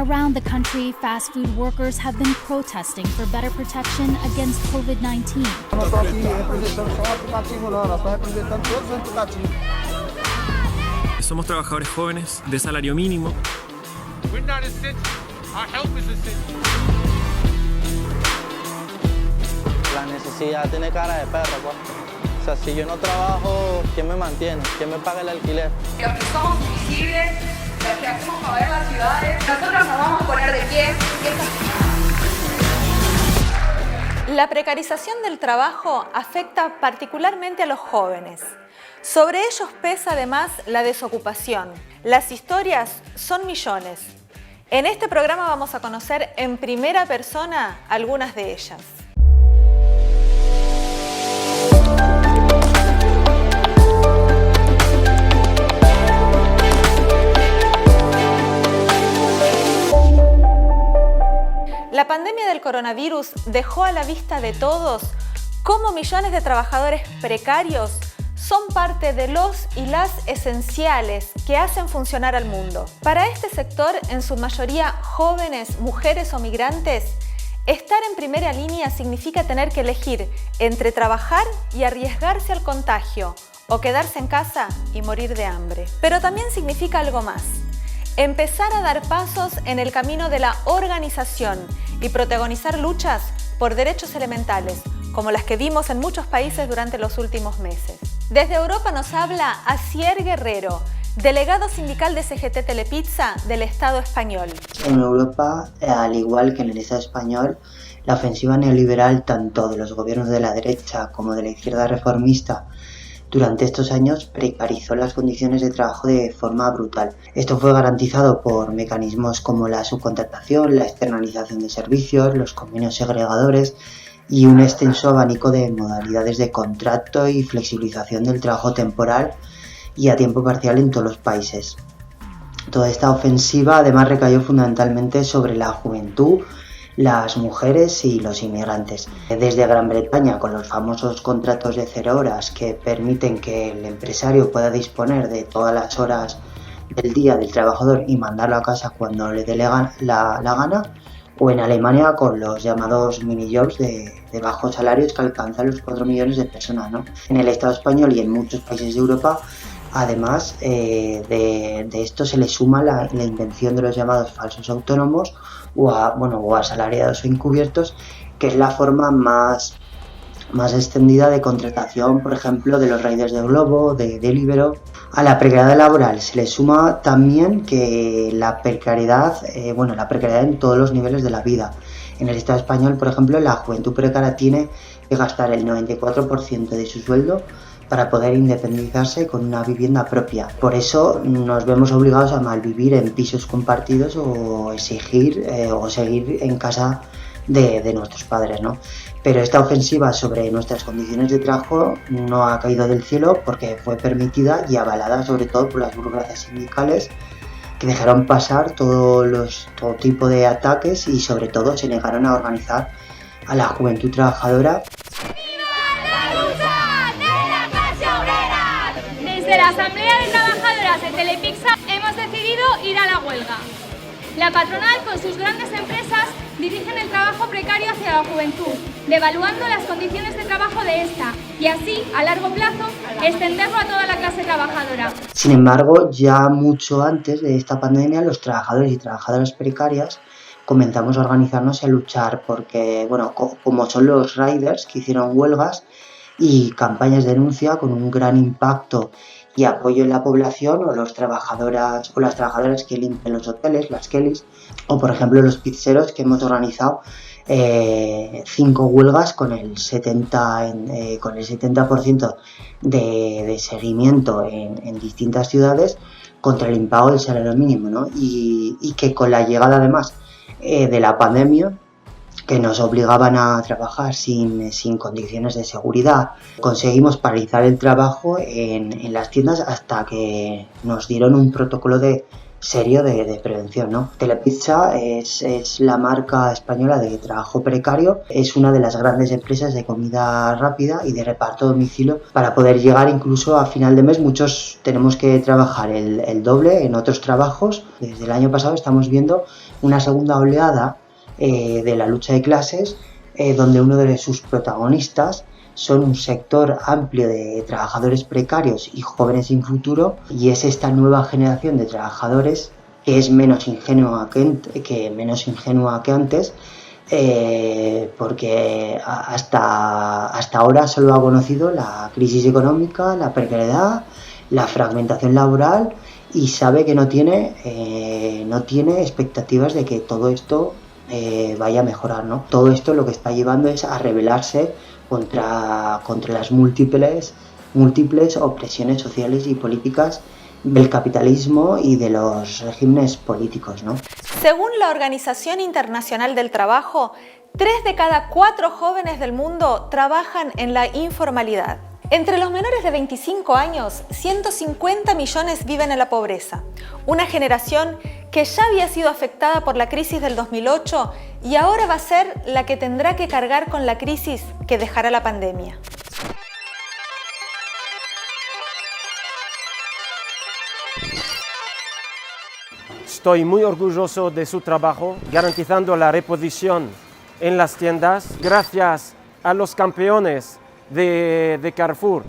Around the country, fast food workers have been protesting for better protection against COVID-19. Somos trabajadores jóvenes de salario mínimo. We're not essential. Our help is essential. La necesidad tiene cara de perro, pues. O sea, si yo no trabajo, ¿quién me mantiene? ¿Quién me paga el alquiler? Los que somos visibles, los que hacemos mover las ciudades, nosotros nos vamos a poner de pie. La precarización del trabajo afecta particularmente a los jóvenes. Sobre ellos pesa además la desocupación. Las historias son millones. En este programa vamos a conocer en primera persona algunas de ellas. La pandemia del coronavirus dejó a la vista de todos cómo millones de trabajadores precarios son parte de los y las esenciales que hacen funcionar al mundo. Para este sector, en su mayoría jóvenes, mujeres o migrantes, estar en primera línea significa tener que elegir entre trabajar y arriesgarse al contagio o quedarse en casa y morir de hambre. Pero también significa algo más: empezar a dar pasos en el camino de la organización y protagonizar luchas por derechos elementales, como las que vimos en muchos países durante los últimos meses. Desde Europa nos habla Asier Guerrero, delegado sindical de CGT Telepizza del Estado español. En Europa, al igual que en el Estado español, la ofensiva neoliberal tanto de los gobiernos de la derecha como de la izquierda reformista durante estos años precarizó las condiciones de trabajo de forma brutal. Esto fue garantizado por mecanismos como la subcontratación, la externalización de servicios, los convenios segregadores y un extenso abanico de modalidades de contrato y flexibilización del trabajo temporal y a tiempo parcial en todos los países. Toda esta ofensiva además recayó fundamentalmente sobre la juventud, las mujeres y los inmigrantes. Desde Gran Bretaña, con los famosos contratos de 0 horas que permiten que el empresario pueda disponer de todas las horas del día del trabajador y mandarlo a casa cuando le dé la gana, o en Alemania con los llamados mini-jobs de bajos salarios que alcanzan los 4 millones de personas, ¿no? En el Estado español y en muchos países de Europa, además de esto se le suma la invención de los llamados falsos autónomos o asalariados o encubiertos, que es la forma más extendida de contratación, por ejemplo, de los riders de Glovo, de Deliveroo. A la precariedad laboral se le suma también que la precariedad en todos los niveles de la vida. En el Estado español, por ejemplo, la juventud precaria tiene que gastar el 94% de su sueldo para poder independizarse con una vivienda propia. Por eso nos vemos obligados a malvivir en pisos compartidos o exigir o seguir en casa de nuestros padres, ¿no? Pero esta ofensiva sobre nuestras condiciones de trabajo no ha caído del cielo porque fue permitida y avalada sobre todo por las burocracias sindicales, que dejaron pasar todo tipo de ataques y sobre todo se negaron a organizar a la juventud trabajadora. Desde la Asamblea de Trabajadoras de Telepizza hemos decidido ir a la huelga. La patronal con sus grandes empresas dirigen el trabajo precario hacia la juventud, devaluando las condiciones de trabajo de esta y así, a largo plazo, extenderlo a toda la clase trabajadora. Sin embargo, ya mucho antes de esta pandemia, los trabajadores y trabajadoras precarias comenzamos a organizarnos y a luchar porque, como son los riders que hicieron huelgas y campañas de denuncia con un gran impacto y apoyo en la población, o las trabajadoras que limpian los hoteles, las Kellys, o por ejemplo los pizzeros, que hemos organizado 5 huelgas con el 70% de seguimiento en distintas ciudades contra el impago del salario mínimo, ¿no? Y que con la llegada además de la pandemia, que nos obligaban a trabajar sin condiciones de seguridad, conseguimos paralizar el trabajo en las tiendas hasta que nos dieron un protocolo de serio de prevención, ¿no? Telepizza es la marca española de trabajo precario, es una de las grandes empresas de comida rápida y de reparto a domicilio. Para poder llegar incluso a final de mes, muchos tenemos que trabajar el doble en otros trabajos. Desde el año pasado estamos viendo una segunda oleada de la lucha de clases, donde uno de sus protagonistas son un sector amplio de trabajadores precarios y jóvenes sin futuro, y es esta nueva generación de trabajadores que es menos ingenua que antes, porque hasta ahora solo ha conocido la crisis económica, la precariedad, la fragmentación laboral, y sabe que no tiene expectativas de que todo esto vaya a mejorar, ¿no? Todo esto lo que está llevando es a rebelarse contra las múltiples opresiones sociales y políticas del capitalismo y de los regímenes políticos, ¿no? Según la Organización Internacional del Trabajo, 3 de cada 4 jóvenes del mundo trabajan en la informalidad. Entre los menores de 25 años, 150 millones viven en la pobreza, una generación que ya había sido afectada por la crisis del 2008 y ahora va a ser la que tendrá que cargar con la crisis que dejará la pandemia. Estoy muy orgulloso de su trabajo, garantizando la reposición en las tiendas gracias a los campeones de Carrefour.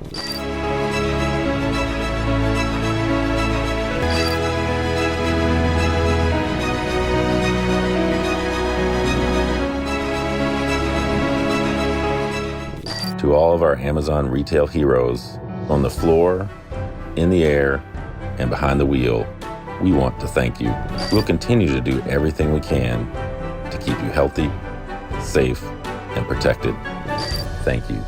To all of our Amazon retail heroes on the floor, in the air, and behind the wheel, we want to thank you. We'll continue to do everything we can to keep you healthy, safe, and protected. Thank you.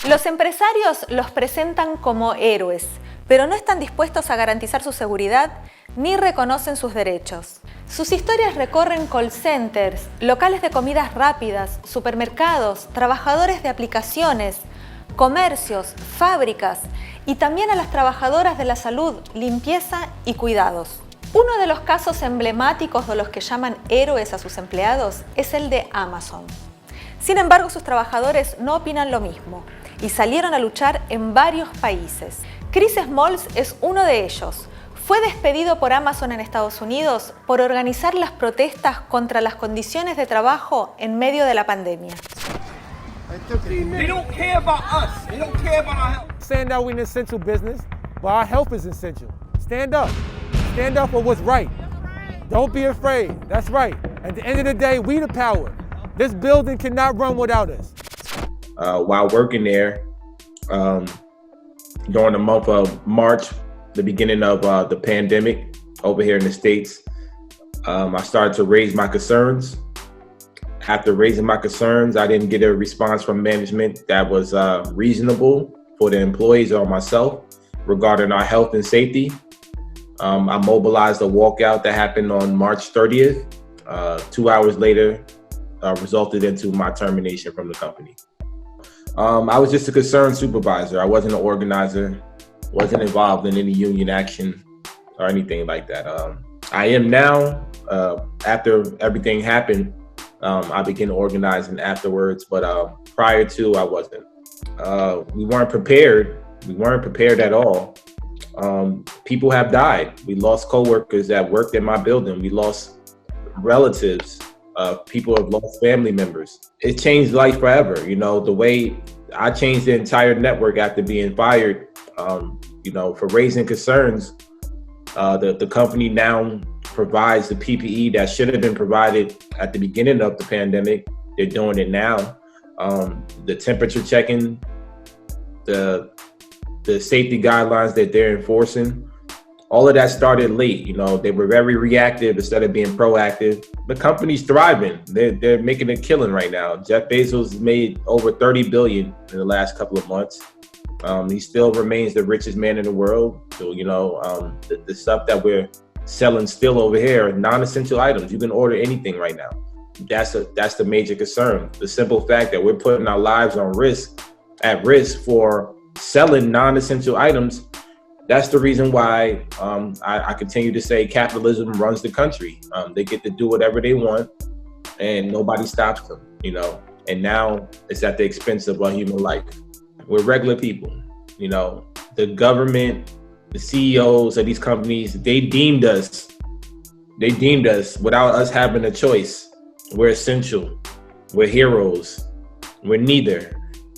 Los empresarios los presentan como héroes, pero no están dispuestos a garantizar su seguridad ni reconocen sus derechos. Sus historias recorren call centers, locales de comidas rápidas, supermercados, trabajadores de aplicaciones, comercios, fábricas y también a las trabajadoras de la salud, limpieza y cuidados. Uno de los casos emblemáticos de los que llaman héroes a sus empleados es el de Amazon. Sin embargo, sus trabajadores no opinan lo mismo y salieron a luchar en varios países. Chris Smalls es uno de ellos. Fue despedido por Amazon en Estados Unidos por organizar las protestas contra las condiciones de trabajo en medio de la pandemia. They don't care about us. They don't care about our health. Saying that we're an essential business, but our health is essential. Stand up. Stand up for what's right. Don't be afraid. That's right. At the end of the day, we the power. This building cannot run without us. While working there, during the month of March, the beginning of the pandemic over here in the States, I started to raise my concerns. After raising my concerns, I didn't get a response from management that was reasonable for the employees or myself regarding our health and safety. I mobilized a walkout that happened on March 30th. 2 hours later, resulted into my termination from the company. I was just a concerned supervisor. I wasn't an organizer, wasn't involved in any union action or anything like that. I am now, after everything happened, I began organizing afterwards, but prior to, I wasn't. We weren't prepared. We weren't prepared at all. People have died. We lost coworkers that worked in my building. We lost relatives. People have lost family members. It changed life forever. You know, the way I changed the entire network after being fired, you know, for raising concerns. The company now provides the PPE that should have been provided at the beginning of the pandemic. They're doing it now. The temperature checking, the safety guidelines that they're enforcing, all of that started late. You know, they were very reactive instead of being proactive. The company's thriving. They're making a killing right now. Jeff Bezos made over $30 billion in the last couple of months. He still remains the richest man in the world. So, you know, the stuff that we're selling still over here are non-essential items. You can order anything right now. That's the major concern. The simple fact that we're putting our lives at risk for selling non-essential items that's the reason why I continue to say capitalism runs the country. They get to do whatever they want and nobody stops them, you know, and now it's at the expense of a human life. We're regular people, you know, the government, the CEOs of these companies, they deemed us without us having a choice. We're essential, we're heroes, we're neither.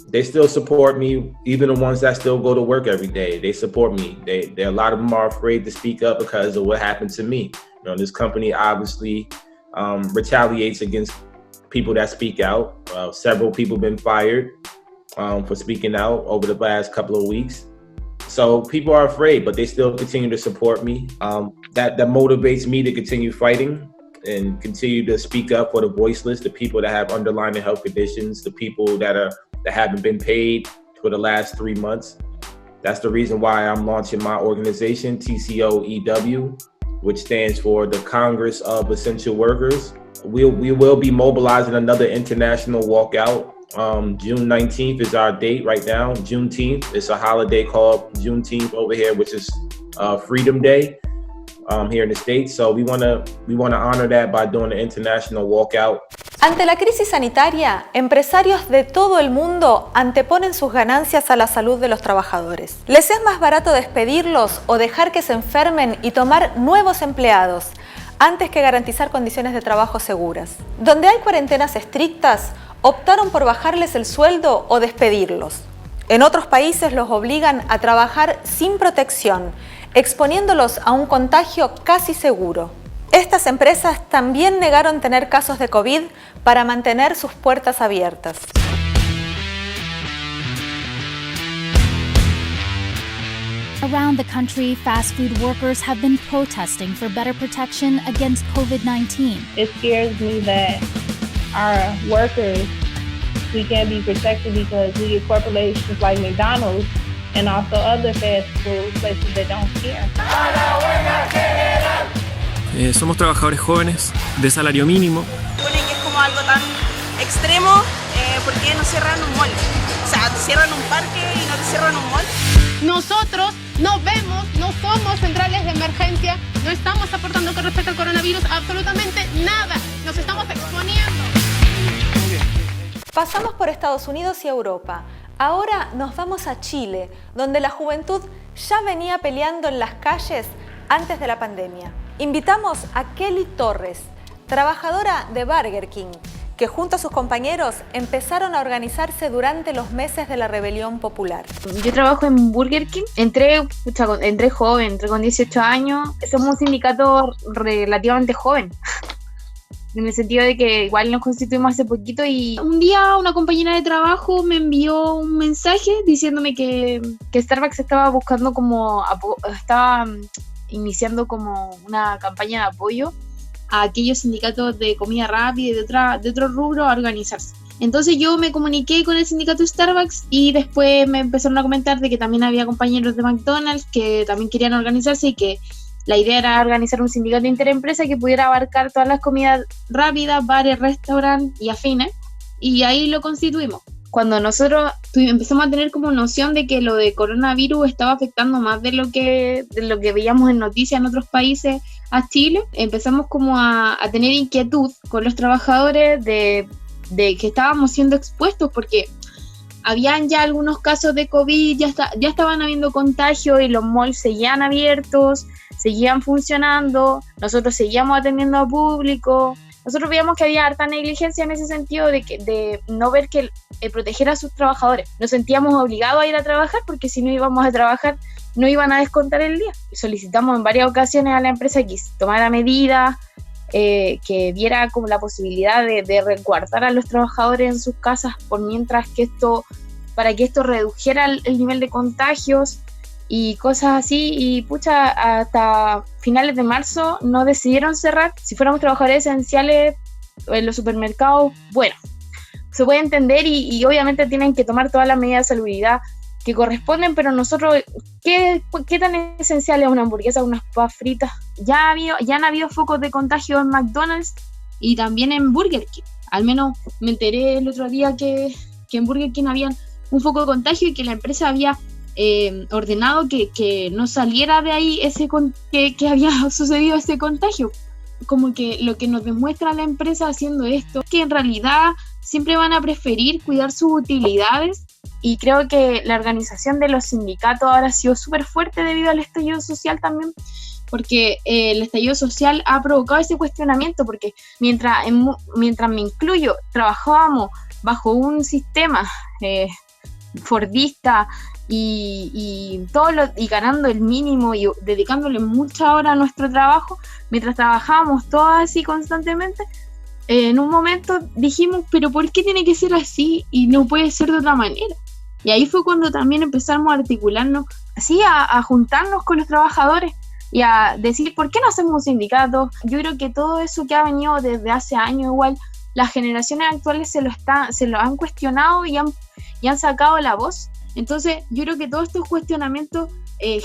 They still support me, even the ones that still go to work every day. They support me. A lot of them are afraid to speak up because of what happened to me. You know, this company obviously retaliates against people that speak out. Several people have been fired for speaking out over the last couple of weeks. So people are afraid, but they still continue to support me. That motivates me to continue fighting and continue to speak up for the voiceless, the people that have underlying health conditions, the people that haven't been paid for the last 3 months. That's the reason why I'm launching my organization, TCOEW, which stands for the Congress of Essential Workers. We will be mobilizing another international walkout. June 19th is our date right now. Juneteenth. It's a holiday called Juneteenth over here, which is Freedom Day here in the States. So we want to honor that by doing an international walkout. Ante la crisis sanitaria, empresarios de todo el mundo anteponen sus ganancias a la salud de los trabajadores. Les es más barato despedirlos o dejar que se enfermen y tomar nuevos empleados antes que garantizar condiciones de trabajo seguras. Donde hay cuarentenas estrictas, optaron por bajarles el sueldo o despedirlos. En otros países los obligan a trabajar sin protección, exponiéndolos a un contagio casi seguro. Estas empresas también negaron tener casos de COVID para mantener sus puertas abiertas. Around the country, fast food workers have been protesting for better protection against COVID-19. It scares me that our workers, we can't be protected because we get corporations like McDonald's and also other fast food places that don't care. Somos trabajadores jóvenes de salario mínimo. Supone que es como algo tan extremo, ¿por qué no cierran un mall? O sea, te cierran un parque y no te cierran un mall. Nosotros no vemos, no somos centrales de emergencia, no estamos aportando con respecto al coronavirus absolutamente nada, nos estamos exponiendo. Pasamos por Estados Unidos y Europa. Ahora nos vamos a Chile, donde la juventud ya venía peleando en las calles antes de la pandemia. Invitamos a Kelly Torres, trabajadora de Burger King, que junto a sus compañeros empezaron a organizarse durante los meses de la rebelión popular. Yo trabajo en Burger King, entré joven, entré con 18 años. Somos un sindicato relativamente joven, en el sentido de que igual nos constituimos hace poquito, y un día una compañera de trabajo me envió un mensaje diciéndome que Starbucks estaba buscando estaba iniciando como una campaña de apoyo a aquellos sindicatos de comida rápida y de otro rubro a organizarse. Entonces yo me comuniqué con el sindicato Starbucks y después me empezaron a comentar de que también había compañeros de McDonald's que también querían organizarse y que la idea era organizar un sindicato interempresa que pudiera abarcar todas las comidas rápidas, bares, restaurantes y afines, y ahí lo constituimos. Cuando nosotros empezamos a tener como noción de que lo de coronavirus estaba afectando más de lo que veíamos en noticias en otros países a Chile, empezamos como a tener inquietud con los trabajadores de que estábamos siendo expuestos, porque habían ya algunos casos de COVID, ya estaban habiendo contagios y los malls seguían abiertos, seguían funcionando, nosotros seguíamos atendiendo a público. Nosotros veíamos que había harta negligencia en ese sentido de no ver que proteger a sus trabajadores. Nos sentíamos obligados a ir a trabajar porque si no íbamos a trabajar no iban a descontar el día. Solicitamos en varias ocasiones a la empresa que tomara medidas, que viera como la posibilidad de resguardar a los trabajadores en sus casas para que esto redujera el nivel de contagios y cosas así, y hasta finales de marzo no decidieron cerrar. Si fuéramos trabajadores esenciales en los supermercados, bueno, se puede entender y obviamente tienen que tomar todas las medidas de salubridad que corresponden, pero nosotros, ¿qué tan esencial es una hamburguesa, unas papas fritas? Ya han habido focos de contagio en McDonald's y también en Burger King. Al menos me enteré el otro día que en Burger King había un foco de contagio y que la empresa había ordenado que no saliera de ahí que había sucedido ese contagio. Como que lo que nos demuestra la empresa haciendo esto, que en realidad siempre van a preferir cuidar sus utilidades. Y creo que la organización de los sindicatos ahora ha sido súper fuerte debido al estallido social también, porque el estallido social ha provocado ese cuestionamiento, porque mientras me incluyo, trabajábamos bajo un sistema fordista y ganando el mínimo y dedicándole muchas horas a nuestro trabajo, mientras trabajábamos todas así constantemente, en un momento dijimos, pero ¿por qué tiene que ser así y no puede ser de otra manera? Y ahí fue cuando también empezamos a articularnos, así a juntarnos con los trabajadores y a decir, ¿por qué no hacemos un sindicato? Yo creo que todo eso que ha venido desde hace años igual, las generaciones actuales se lo han cuestionado y han sacado la voz. Entonces yo creo que todos estos cuestionamientos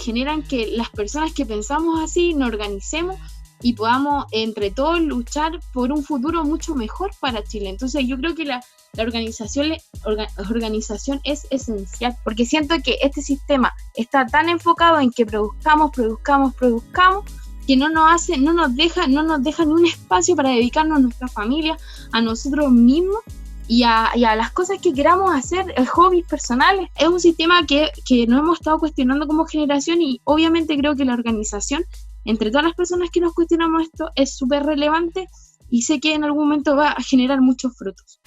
generan que las personas que pensamos así nos organicemos y podamos entre todos luchar por un futuro mucho mejor para Chile. Entonces yo creo que la organización es esencial, porque siento que este sistema está tan enfocado en que produzcamos, que no nos deja ni un espacio para dedicarnos a nuestra familia, a nosotros mismos y a las cosas que queramos hacer, hobbies personales. Es un sistema que nos hemos estado cuestionando como generación y obviamente creo que la organización, entre todas las personas que nos cuestionamos esto, es súper relevante y sé que en algún momento va a generar muchos frutos.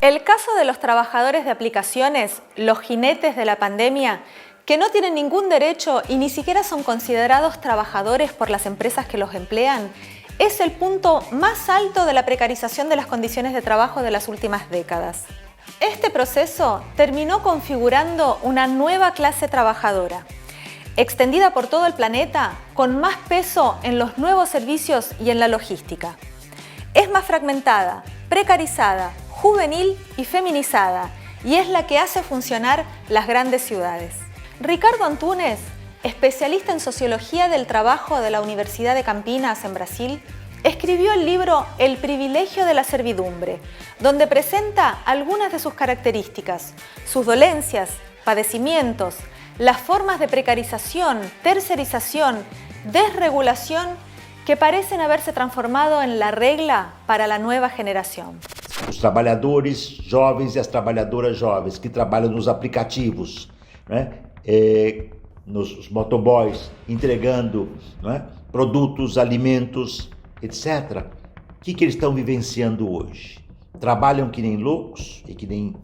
El caso de los trabajadores de aplicaciones, los jinetes de la pandemia, que no tienen ningún derecho y ni siquiera son considerados trabajadores por las empresas que los emplean, es el punto más alto de la precarización de las condiciones de trabajo de las últimas décadas. Este proceso terminó configurando una nueva clase trabajadora, extendida por todo el planeta, con más peso en los nuevos servicios y en la logística. Es más fragmentada, precarizada, juvenil y feminizada, y es la que hace funcionar las grandes ciudades. Ricardo Antunes, especialista en Sociología del Trabajo de la Universidad de Campinas en Brasil, escribió el libro El privilegio de la servidumbre, donde presenta algunas de sus características, sus dolencias, padecimientos, las formas de precarización, tercerización, desregulación que parecen haberse transformado en la regla para la nueva generación. Os trabalhadores jovens e as trabalhadoras jovens que trabalham nos aplicativos, né? Nos motoboys, entregando, né, produtos, alimentos, etc. O que eles estão vivenciando hoje? Trabalham que nem loucos e que nem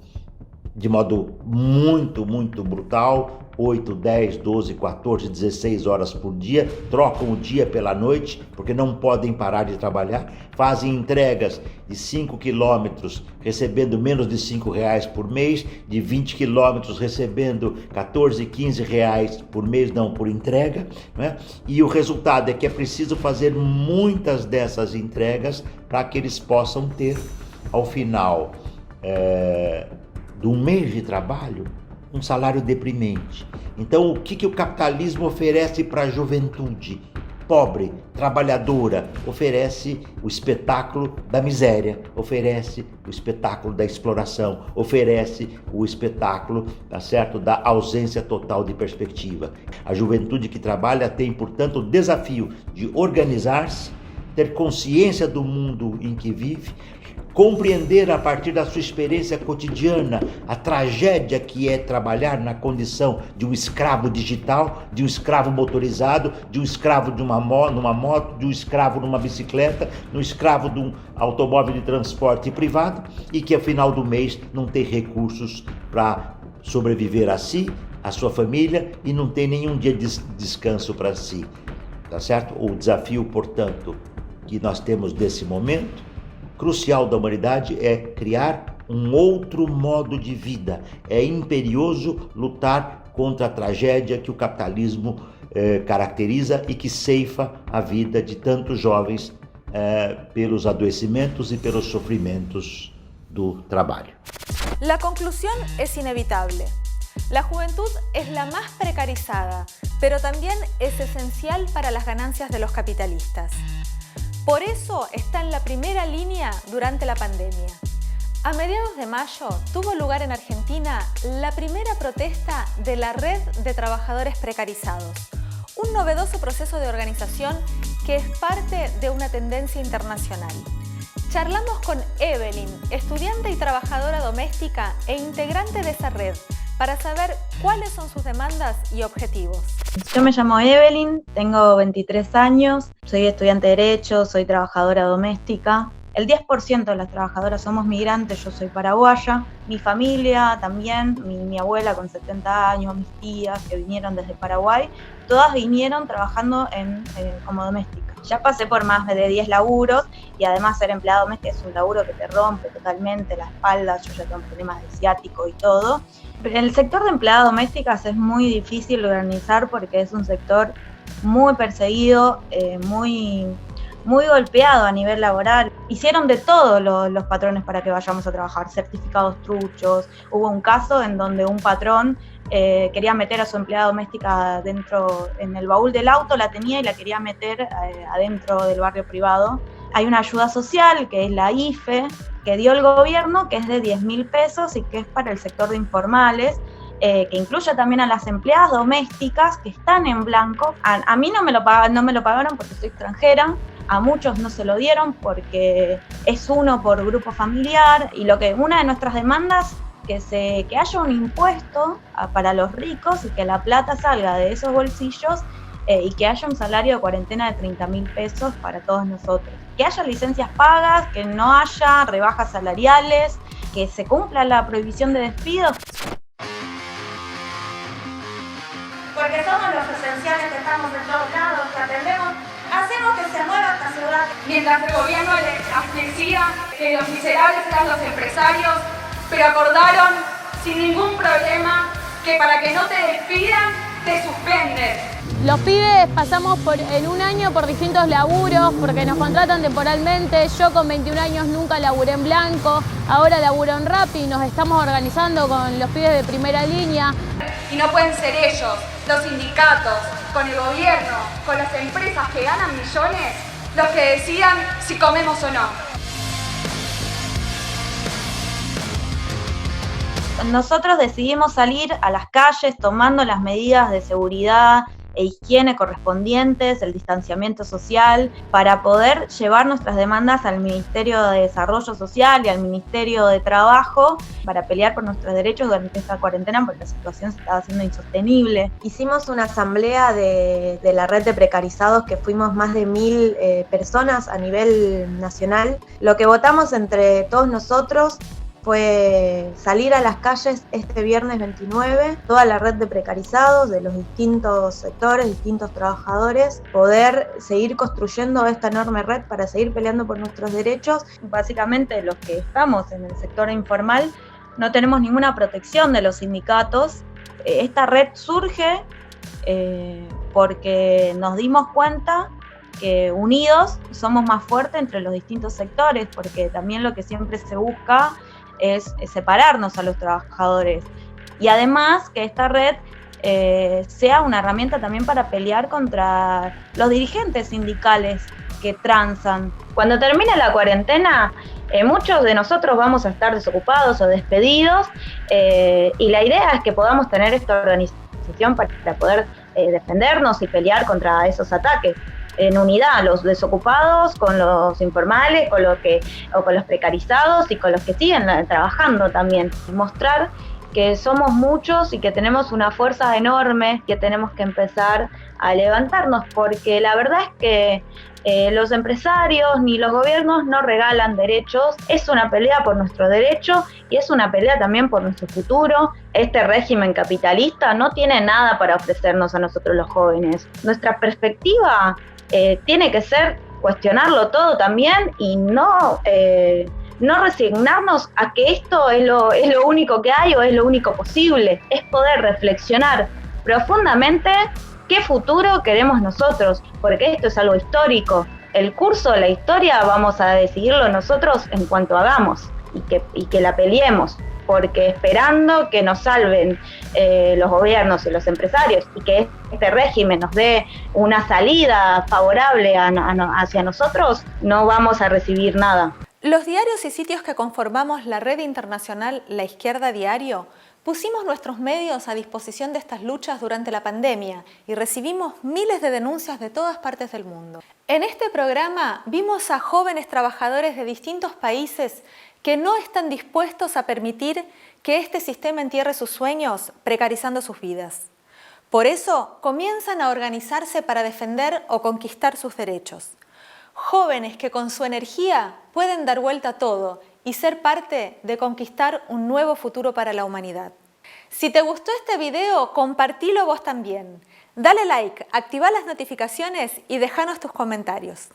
de modo muito, muito brutal, 8, 10, 12, 14, 16 horas por dia, trocam o dia pela noite, porque não podem parar de trabalhar, fazem entregas de 5 quilômetros, recebendo menos de R$5 por mês, de 20 quilômetros, recebendo 14, 15 reais por mês, não por entrega, né? E o resultado é que é preciso fazer muitas dessas entregas para que eles possam ter, ao final de um mês de trabalho, um salário deprimente. Então, o que o capitalismo oferece para a juventude pobre, trabalhadora? Oferece o espetáculo da miséria, oferece o espetáculo da exploração, oferece o espetáculo, tá certo, da ausência total de perspectiva. A juventude que trabalha tem, portanto, o desafio de organizar-se, ter consciência do mundo em que vive, compreender a partir da sua experiência cotidiana a tragédia que é trabalhar na condição de um escravo digital, de um escravo motorizado, de um escravo numa moto, de um escravo numa bicicleta, de um escravo de um automóvel de transporte privado e que ao final do mês não tem recursos para sobreviver a si, a sua família e não tem nenhum dia de descanso para si, tá certo? O desafio, portanto, que nós temos nesse momento crucial da humanidade é criar um outro modo de vida. É imperioso lutar contra a tragédia que o capitalismo caracteriza e que ceifa a vida de tantos jovens pelos adoecimentos e pelos sofrimentos do trabalho. La conclusión es inevitable. La juventud es la más precarizada, pero también es esencial para las ganancias de los capitalistas. Por eso está en la primera línea durante la pandemia. A mediados de mayo tuvo lugar en Argentina la primera protesta de la Red de Trabajadores Precarizados, un novedoso proceso de organización que es parte de una tendencia internacional. Charlamos con Evelyn, estudiante y trabajadora doméstica e integrante de esa red, para saber cuáles son sus demandas y objetivos. Yo me llamo Evelyn, tengo 23 años, soy estudiante de Derecho, soy trabajadora doméstica. El 10% de las trabajadoras somos migrantes, yo soy paraguaya. Mi familia también, mi abuela con 70 años, mis tías que vinieron desde Paraguay, todas vinieron trabajando como domésticas. Ya pasé por más de 10 laburos y además ser empleada doméstica es un laburo que te rompe totalmente la espalda, yo ya tengo problemas de ciático y todo. El sector de empleadas domésticas es muy difícil de organizar porque es un sector muy perseguido, muy golpeado a nivel laboral. Hicieron de todo los patrones para que vayamos a trabajar, certificados truchos. Hubo un caso en donde un patrón quería meter a su empleada doméstica adentro, en el baúl del auto la tenía y la quería meter adentro del barrio privado. Hay una ayuda social que es la IFE, que dio el gobierno, que es de 10.000 pesos y que es para el sector de informales, que incluye también a las empleadas domésticas que están en blanco. A mí no me lo pagaron porque soy extranjera. A muchos no se lo dieron porque es uno por grupo familiar y una de nuestras demandas que haya un impuesto para los ricos y que la plata salga de esos bolsillos y que haya un salario de cuarentena de 30.000 pesos para todos nosotros. Que haya licencias pagas, que no haya rebajas salariales, que se cumpla la prohibición de despidos. Porque somos los esenciales que estamos en todos lados, que atendemos. Hacemos que se mueva esta ciudad. Mientras el gobierno les decía que los miserables eran los empresarios, pero acordaron sin ningún problema que para que no te despidan, te suspenden. Los pibes pasamos en un año por distintos laburos, porque nos contratan temporalmente. Yo con 21 años nunca laburé en blanco, ahora laburo en Rappi, nos estamos organizando con los pibes de primera línea. Y no pueden ser ellos, los sindicatos, con el gobierno, con las empresas que ganan millones, los que decidan si comemos o no. Nosotros decidimos salir a las calles tomando las medidas de seguridad e higiene correspondientes, el distanciamiento social, para poder llevar nuestras demandas al Ministerio de Desarrollo Social y al Ministerio de Trabajo para pelear por nuestros derechos durante esta cuarentena porque la situación se estaba haciendo insostenible. Hicimos una asamblea de la red de precarizados que fuimos más de 1.000 personas a nivel nacional. Lo que votamos entre todos nosotros fue salir a las calles este viernes 29, toda la red de precarizados de los distintos sectores, distintos trabajadores, poder seguir construyendo esta enorme red para seguir peleando por nuestros derechos. Básicamente los que estamos en el sector informal no tenemos ninguna protección de los sindicatos. Esta red surge porque nos dimos cuenta que unidos somos más fuertes entre los distintos sectores, porque también lo que siempre se busca es separarnos a los trabajadores y además que esta red sea una herramienta también para pelear contra los dirigentes sindicales que transan. Cuando termine la cuarentena, muchos de nosotros vamos a estar desocupados o despedidos y la idea es que podamos tener esta organización para poder defendernos y pelear contra esos ataques. En unidad, los desocupados con los informales, con los precarizados y con los que siguen trabajando también. Mostrar que somos muchos y que tenemos una fuerza enorme, que tenemos que empezar a levantarnos, porque la verdad es que los empresarios ni los gobiernos no regalan derechos. Es una pelea por nuestro derecho y es una pelea también por nuestro futuro. Este régimen capitalista no tiene nada para ofrecernos a nosotros los jóvenes. Nuestra perspectiva tiene que ser cuestionarlo todo también y no resignarnos a que esto es lo único que hay o es lo único posible. Es poder reflexionar profundamente qué futuro queremos nosotros, porque esto es algo histórico. El curso de la historia vamos a decidirlo nosotros en cuanto hagamos y que la peleemos, porque esperando que nos salven los gobiernos y los empresarios y que este régimen nos dé una salida favorable hacia nosotros, no vamos a recibir nada. Los diarios y sitios que conformamos la red internacional La Izquierda Diario pusimos nuestros medios a disposición de estas luchas durante la pandemia y recibimos miles de denuncias de todas partes del mundo. En este programa vimos a jóvenes trabajadores de distintos países que no están dispuestos a permitir que este sistema entierre sus sueños, precarizando sus vidas. Por eso comienzan a organizarse para defender o conquistar sus derechos. Jóvenes que con su energía pueden dar vuelta a todo y ser parte de conquistar un nuevo futuro para la humanidad. Si te gustó este video, compartilo vos también. Dale like, activa las notificaciones y déjanos tus comentarios.